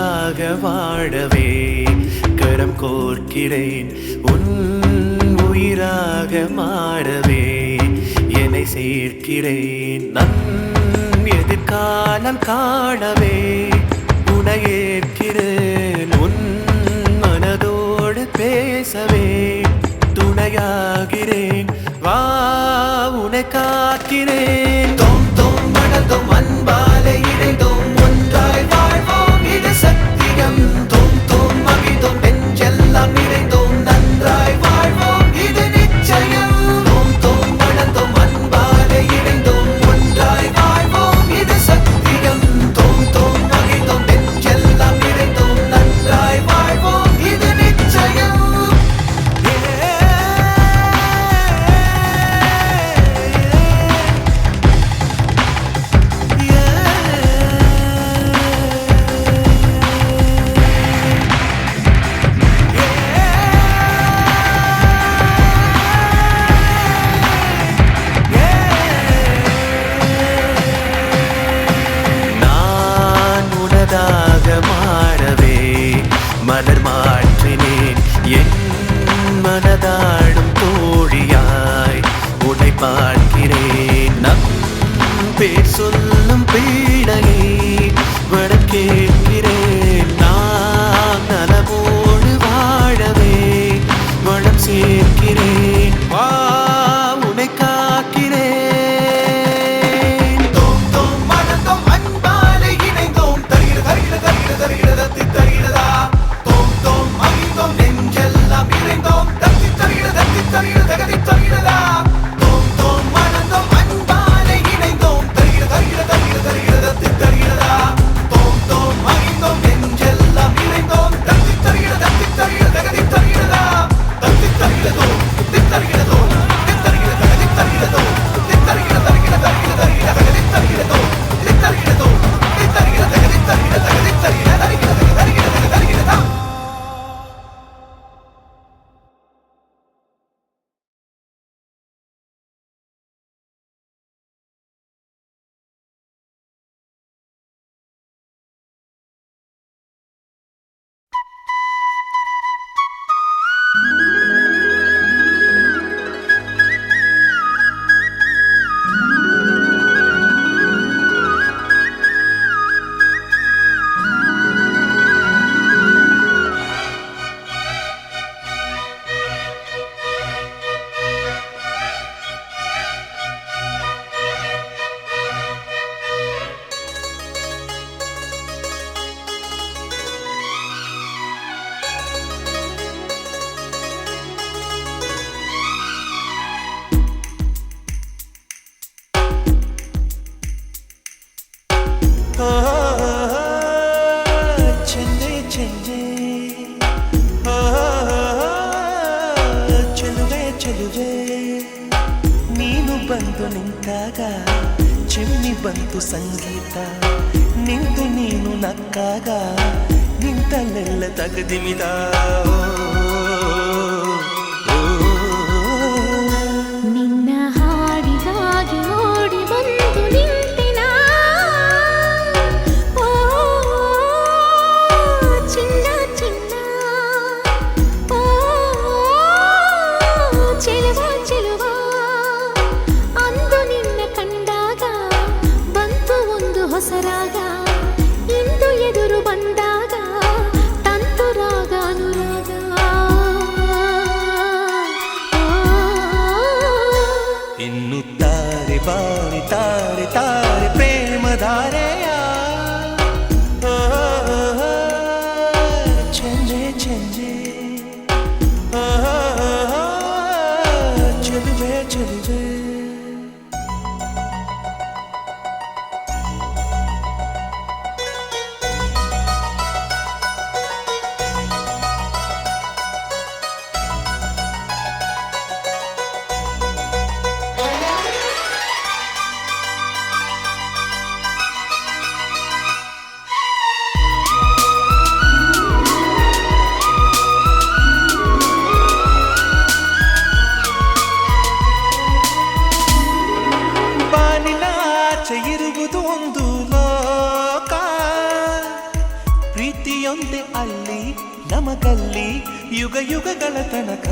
உனக்காக வாழவே கரம் கோர்க்கிறேன் உன் உயிராக மாறவே என்னை சேர்க்கிறேன் நன் எதிர்காலம் காணவே உன்னை ஏற்கிறேன் உன் மனதோடு பேசவே துணையாகிறேன் வா உன்னை காக்கிறேன் தோம் தோம் மனதோம் அன்பாலே இணைந்தோம் ஒன்றாய் வாழ்வோம் இது சத்தியம் தோம் தோம் மகிழ்ந்தோம் நெஞ்செல்லாம் நிறைந்தோம் நன்றாய் வாழ்வோம் இது நிச்சயம் தோம் தோம் மனதோம் அன்பாலே இணைந்தோம் ஒன்றாய் வாழ்வோம் இது சத்தியம் தோம் தோம் மகிழ்ந்தோம் நெஞ்செல்லாம் நிறைந்தோம் நன்றாய் வாழ்வோம் இது நிச்சயம் மாறவே மலர் மாற்றினேன் என் மனதாடும் தோழியாய் உன்னை பார்க்கிறேன் நம் பேர் சொல்லும் பீடையை வடம் கேட்கிறேன் நாம் நலமோடு வாழவே வளம் சேர்க்கிறேன் வா உன்னை காக்கிறேன் ನೀನು ಬಂದು ನಿಂತಾಗ ಚೆಮ್ಮಿ ಬಂತು ಸಂಗೀತ ನಿಂತು ನೀನು ನಕ್ಕಾಗ ನಿಂತಲ್ಲೆಲ್ಲ ತಗದಿಮಿದ ನಿನ್ನ ಹಾಡಿಗಾಗಿ ಓಡಿ ಬಂದು ನಿಂತಿನ ಚಿನ್ನ ಚಿನ್ನ ಚೆಲುವ ಚೆಲುವ ಅಂದು ನಿನ್ನ ಕಂಡಾಗ ಬಂತು ಒಂದು ಹೊಸರಾಗ ಇಂದು ಎದುರು ಬಂದಾಗ ತಂತು ರಾಗ ಅನುರಾಗ ಎನ್ನುತ್ತಾರೆ ಬಾರಿ ತಾರೆ ತಾರೆ ಪ್ರೇಮಧಾರೆಯ ಚೆಂಜೆ ಚೆಂಜೆ ಚೆಲುವೆ ಚೆಲುವೆ ಪ್ರೀತಿಯೊಂದೆ ಅಲ್ಲಿ ನಮಗಲ್ಲಿ ಯುಗ ಯುಗಗಳ ತನಕ